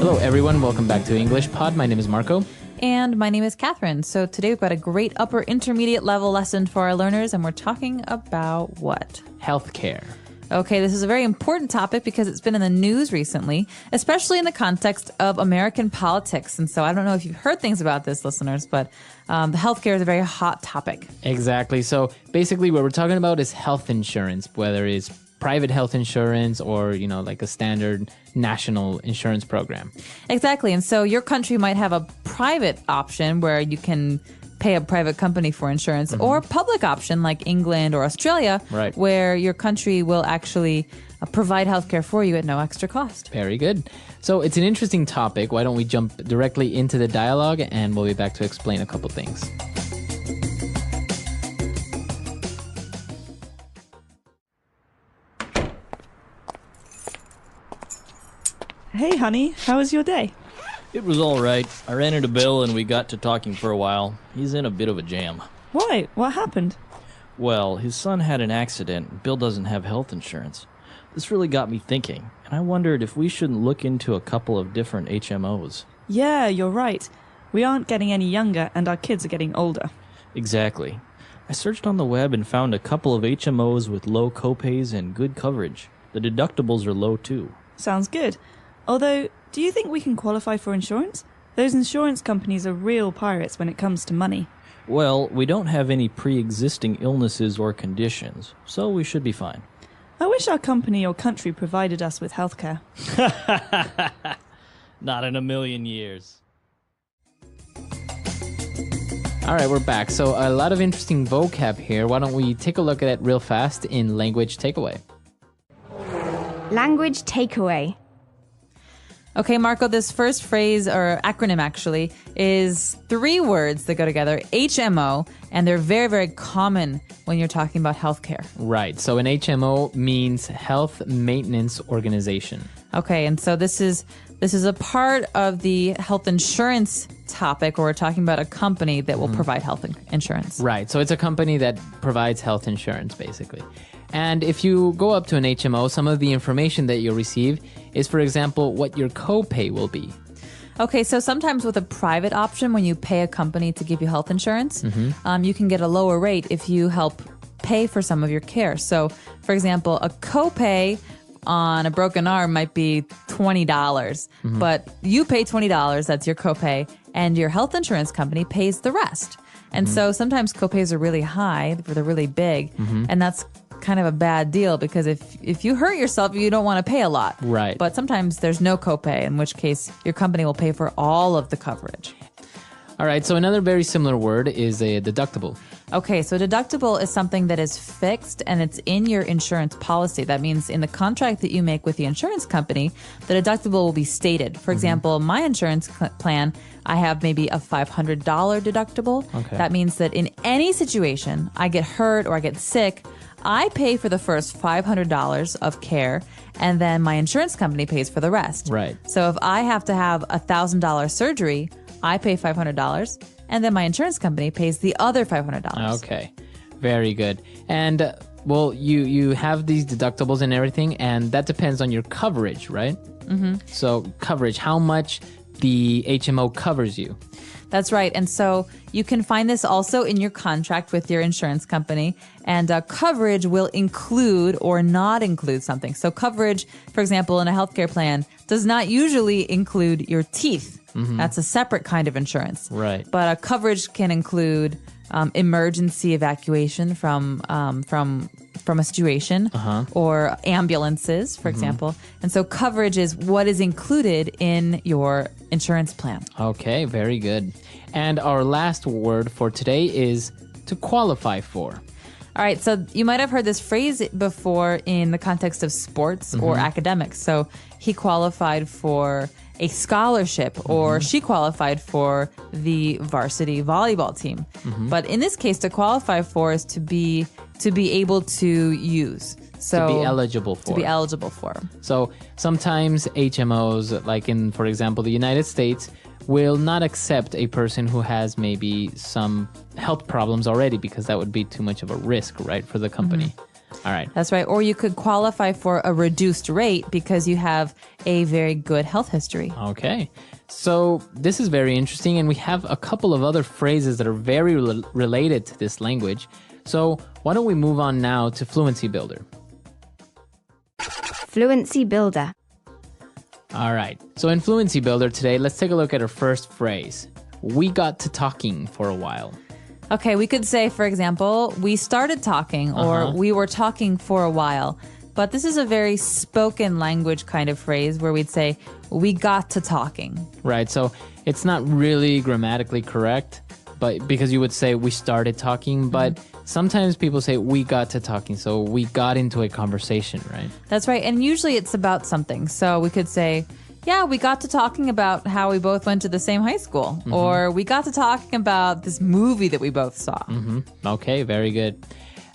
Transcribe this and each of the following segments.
Hello, everyone. Welcome back to English Pod. My name is Marco. And my name is Catherine. So today we've got a great upper intermediate level lesson for our learners, and we're talking about what? Healthcare. Okay, this is a very important topic because it's been in the news recently, especially in the context of American politics. And so I don't know if you've heard things about this, listeners, but the healthcare is a very hot topic. Exactly. So basically what we're talking about is health insurance, whether it's private health insurance or, like a standard national insurance program. Exactly. And so your country might have a private option where you can pay a private company for insurance, or a public option like England or Australia, right, where your country will actually provide healthcare for you at no extra cost. Very good. So it's an interesting topic. Why don't we jump directly into the dialogue, and we'll be back to explain a couple things. Hey, honey, how was your day? It was all right. I ran into Bill and we got to talking for a while. He's in a bit of a jam. Why? What happened? Well, his son had an accident. Bill doesn't have health insurance. This really got me thinking, and I wondered if we shouldn't look into a couple of different HMOs. Yeah, you're right. We aren't getting any younger, and our kids are getting older. Exactly. I searched on the web and found a couple of HMOs with low copays and good coverage. The deductibles are low too. Sounds good. Although, do you think we can qualify for insurance? Those insurance companies are real pirates when it comes to money. Well, we don't have any pre-existing illnesses or conditions, so we should be fine. I wish our company or country provided us with healthcare. Not in a million years. All right, we're back. So a lot of interesting vocab here. Why don't we take a look at it real fast in Language Takeaway? Language takeaway. Okay, Marco, this first phrase, or acronym actually, is 3 words that go together, HMO, and they're very, very common when you're talking about healthcare. Right. So an HMO means Health Maintenance Organization. Okay, and so this is a part of the health insurance topic, where we're talking about a company that will provide health insurance. Right. So it's a company that provides health insurance, basically. And if you go up to an HMO, some of the information that you'll receive is, for example, what your copay will be. Okay, so sometimes with a private option, when you pay a company to give you health insurance, you can get a lower rate if you help pay for some of your care. So, for example, a copay on a broken arm might be $20, but you pay $20, that's your copay, and your health insurance company pays the rest. And so sometimes copays are really high, they're really big, and that's kind of a bad deal, because if you hurt yourself, you don't want to pay a lot. Right. But sometimes there's no copay, in which case your company will pay for all of the coverage. All right, so another very similar word is a deductible. Okay, so deductible is something that is fixed and it's in your insurance policy. That means in the contract that you make with the insurance company, the deductible will be stated. For example, my insurance plan, I have maybe a $500 deductible. Okay. That means that in any situation, I get hurt or I get sick, I pay for the first $500 of care, and then my insurance company pays for the rest. Right. So if I have to have a $1,000 surgery, I pay $500, and then my insurance company pays the other $500. Okay, very good. And well, you have these deductibles and everything, and that depends on your coverage, right? So coverage, how much the HMO covers you. That's right. And so you can find this also in your contract with your insurance company. And coverage will include or not include something. So coverage, for example, in a healthcare plan, does not usually include your teeth. That's a separate kind of insurance. Right. But coverage can include emergency evacuation from a situation, or ambulances, for example. And so coverage is what is included in your insurance plan. Okay, very good. And our last word for today is to qualify for. All right, so you might have heard this phrase before in the context of sports or academics. So he qualified for a scholarship, or she qualified for the varsity volleyball team. But in this case, to qualify for is to be able to use. So to be eligible for. To be eligible for. So sometimes HMOs, like in, for example, the United States, will not accept a person who has maybe some health problems already, because that would be too much of a risk, right, for the company. All right. That's right. Or you could qualify for a reduced rate because you have a very good health history. Okay. So this is very interesting, and we have a couple of other phrases that are very related to this language. So why don't we move on now to Fluency Builder? Fluency Builder. All right. So in Fluency Builder today, let's take a look at our first phrase. We got to talking for a while. Okay, we could say, for example, we started talking or we were talking for a while. But this is a very spoken language kind of phrase where we'd say, we got to talking. Right. So it's not really grammatically correct, but because you would say we started talking, but sometimes people say we got to talking. So we got into a conversation, right? That's right. And usually it's about something. So we could say, yeah, we got to talking about how we both went to the same high school. Or we got to talking about this movie that we both saw. Okay, very good.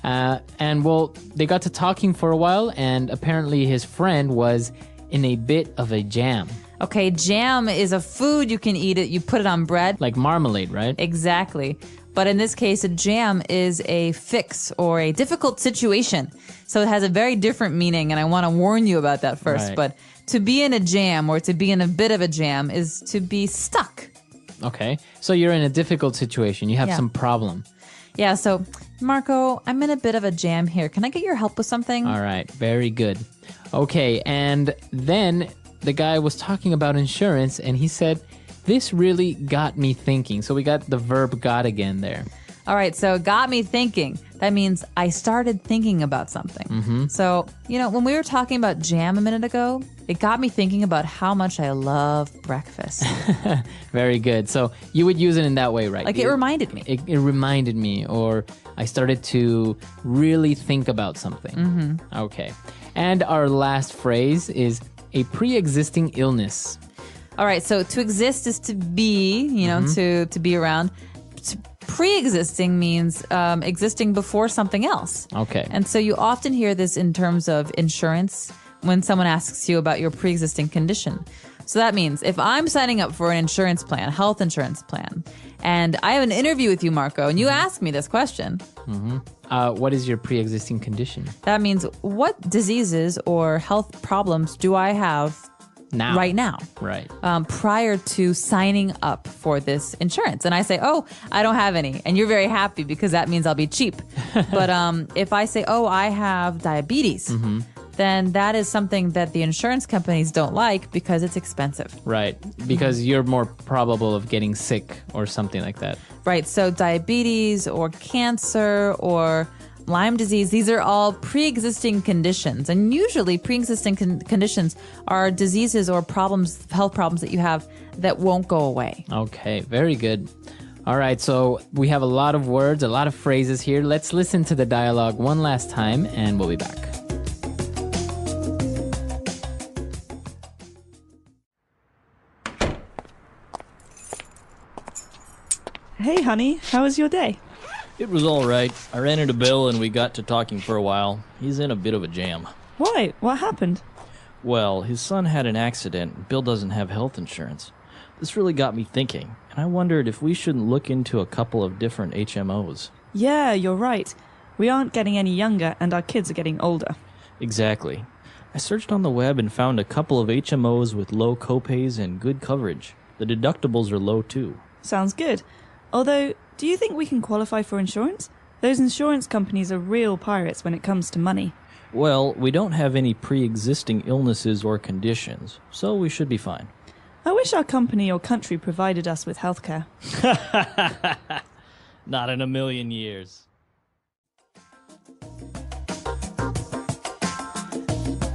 And well, they got to talking for a while, and apparently his friend was in a bit of a jam. Okay, jam is a food. You can eat it. You put it on bread. Like marmalade, right? Exactly. But in this case, a jam is a fix or a difficult situation. So it has a very different meaning, and I want to warn you about that first. Right. But to be in a jam or to be in a bit of a jam is to be stuck. Okay, so you're in a difficult situation. You have some problem. Yeah, so Marco, I'm in a bit of a jam here. Can I get your help with something? All right, very good. Okay, and then the guy was talking about insurance, and he said, this really got me thinking. So we got the verb got again there. All right, so got me thinking. That means I started thinking about something. So, when we were talking about jam a minute ago, it got me thinking about how much I love breakfast. Very good. So you would use it in that way, right? Like it reminded me. It reminded me, or I started to really think about something. Okay. And our last phrase is a pre-existing illness. All right, so to exist is to be, to be around. Pre-existing means existing before something else. Okay. And so you often hear this in terms of insurance when someone asks you about your pre-existing condition. So that means if I'm signing up for an insurance plan, health insurance plan, and I have an interview with you, Marco, and you ask me this question. What is your pre-existing condition? That means what diseases or health problems do I have right now? Right. Prior to signing up for this insurance. And I say, oh, I don't have any. And you're very happy because that means I'll be cheap. But if I say, oh, I have diabetes, then that is something that the insurance companies don't like because it's expensive. Right. Because you're more probable of getting sick or something like that. Right. So diabetes or cancer or Lyme disease, these are all pre-existing conditions. And usually pre-existing conditions are diseases or problems, health problems that you have that won't go away. Okay, very good. All right, so we have a lot of words, a lot of phrases here. Let's listen to the dialogue one last time and we'll be back. Hey, honey, how was your day? It was all right. I ran into Bill and we got to talking for a while. He's in a bit of a jam. Why? What happened? Well, his son had an accident. Bill doesn't have health insurance. This really got me thinking, and I wondered if we shouldn't look into a couple of different HMOs. Yeah, you're right. We aren't getting any younger and our kids are getting older. Exactly. I searched on the web and found a couple of HMOs with low copays and good coverage. The deductibles are low too. Sounds good. Although, do you think we can qualify for insurance? Those insurance companies are real pirates when it comes to money. Well, we don't have any pre-existing illnesses or conditions, so we should be fine. I wish our company or country provided us with healthcare. Not in a million years.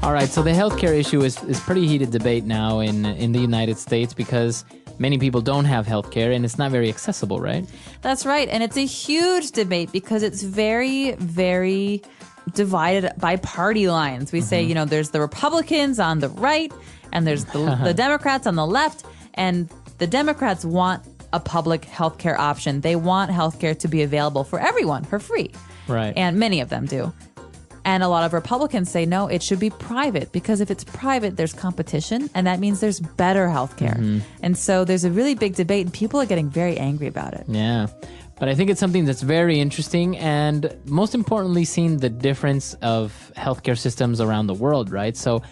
All right, so the healthcare issue is pretty heated debate now in the United States because many people don't have healthcare and it's not very accessible, right? That's right. And it's a huge debate because it's very, very divided by party lines. We say, there's the Republicans on the right and there's the Democrats on the left. And the Democrats want a public healthcare option. They want healthcare to be available for everyone for free. Right. And many of them do. And a lot of Republicans say, no, it should be private because if it's private, there's competition and that means there's better healthcare. And so there's a really big debate and people are getting very angry about it. Yeah. But I think it's something that's very interesting and most importantly, seeing the difference of healthcare systems around the world, right? So,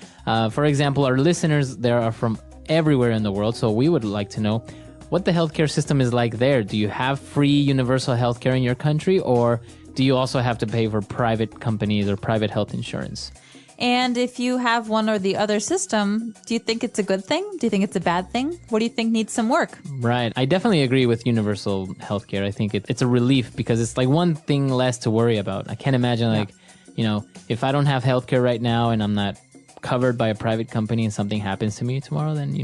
for example, our listeners there are from everywhere in the world. So we would like to know what the healthcare system is like there. Do you have free universal healthcare in your country, or do you also have to pay for private companies or private health insurance? And if you have one or the other system, do you think it's a good thing? Do you think it's a bad thing? What do you think needs some work? Right. I definitely agree with universal healthcare. I think it's a relief because it's like one thing less to worry about. I can't imagine if I don't have healthcare right now and I'm not covered by a private company and something happens to me tomorrow, then,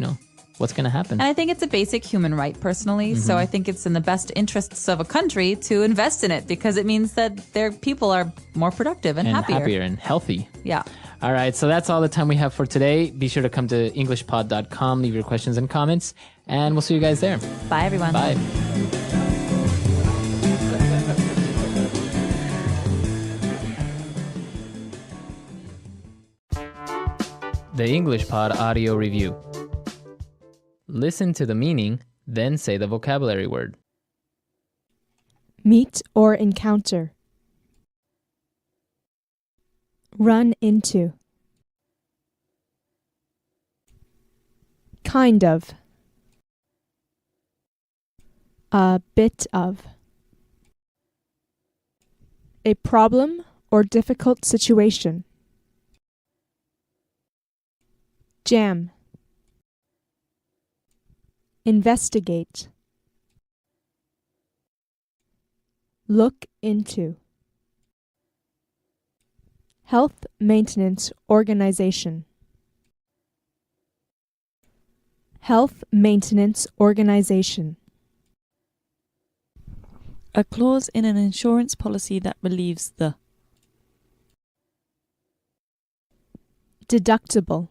what's going to happen? And I think it's a basic human right personally. So I think it's in the best interests of a country to invest in it because it means that their people are more productive and happier and healthy. Yeah. All right. So that's all the time we have for today. Be sure to come to EnglishPod.com, leave your questions and comments, and we'll see you guys there. Bye, everyone. Bye. The English Pod Audio Review. Listen to the meaning, then say the vocabulary word. Meet or encounter. Run into. Kind of. A bit of. A problem or difficult situation. Jam. Investigate. Look into. Health Maintenance Organization. Health Maintenance Organization. A clause in an insurance policy that relieves the. Deductible.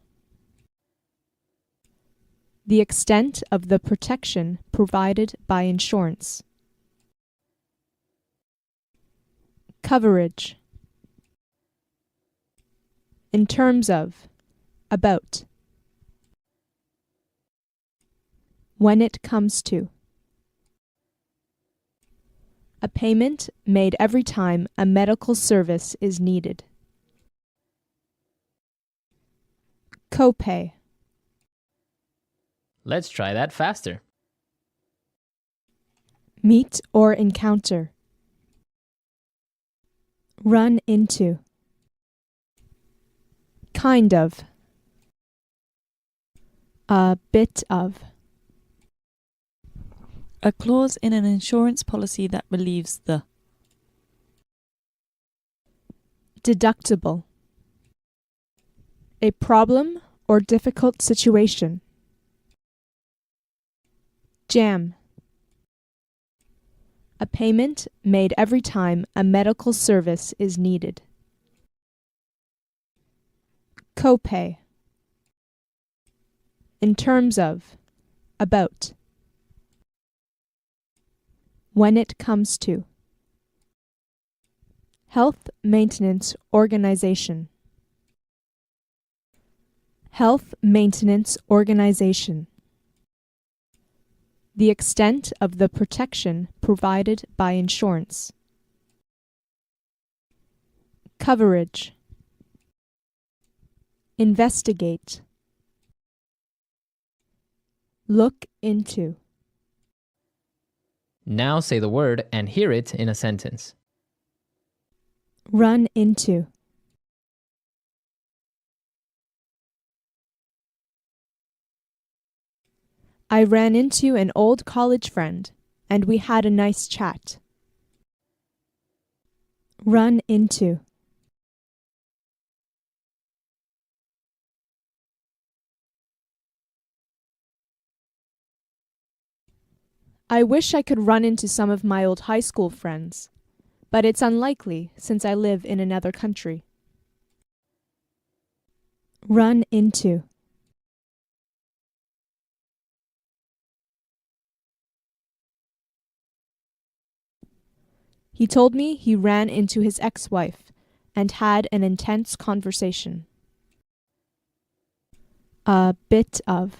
The extent of the protection provided by insurance. Coverage. In terms of. About. When it comes to. A payment made every time a medical service is needed. Copay. Let's try that faster. Meet or encounter. Run into. Kind of. A bit of. A clause in an insurance policy that relieves the. Deductible. A problem or difficult situation. Jam. A payment made every time a medical service is needed. Copay. In terms of. About. When it comes to. Health Maintenance Organization. Health Maintenance Organization. The extent of the protection provided by insurance. Coverage. Investigate. Look into. Now say the word and hear it in a sentence. Run into. I ran into an old college friend, and we had a nice chat. Run into. I wish I could run into some of my old high school friends, but it's unlikely since I live in another country. Run into. He told me he ran into his ex-wife and had an intense conversation. A bit of.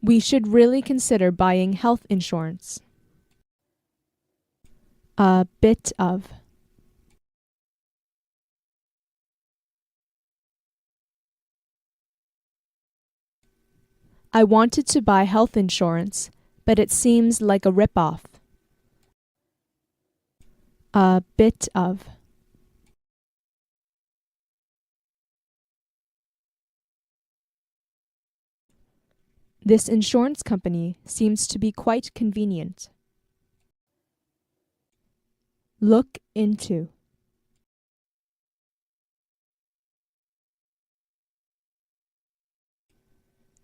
We should really consider buying health insurance. A bit of. I wanted to buy health insurance, but it seems like a rip-off. A bit of. This insurance company seems to be quite convenient. Look into.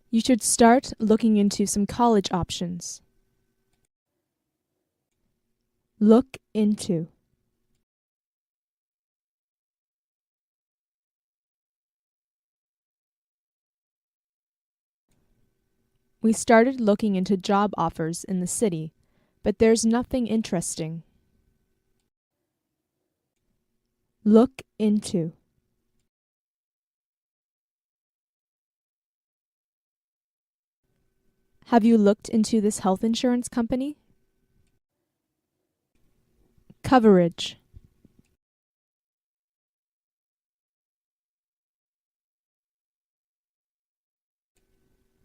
You should start looking into some college options. Look into. We started looking into job offers in the city, but there's nothing interesting. Look into. Have you looked into this health insurance company? Coverage.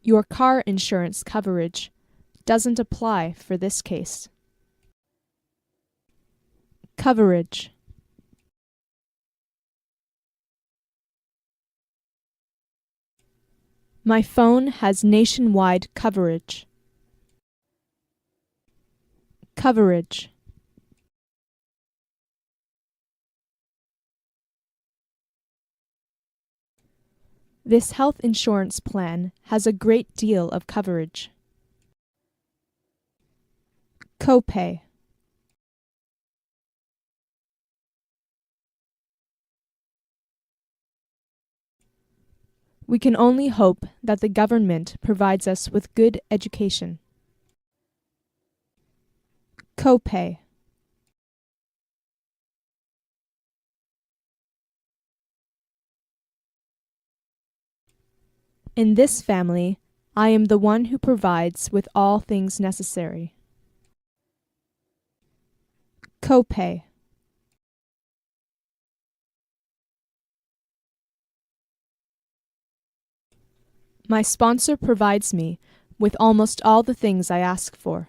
Your car insurance coverage doesn't apply for this case. Coverage. My phone has nationwide coverage. Coverage. This health insurance plan has a great deal of coverage. Copay. We can only hope that the government provides us with good education. Copay. In this family, I am the one who provides with all things necessary. Copay. My sponsor provides me with almost all the things I ask for.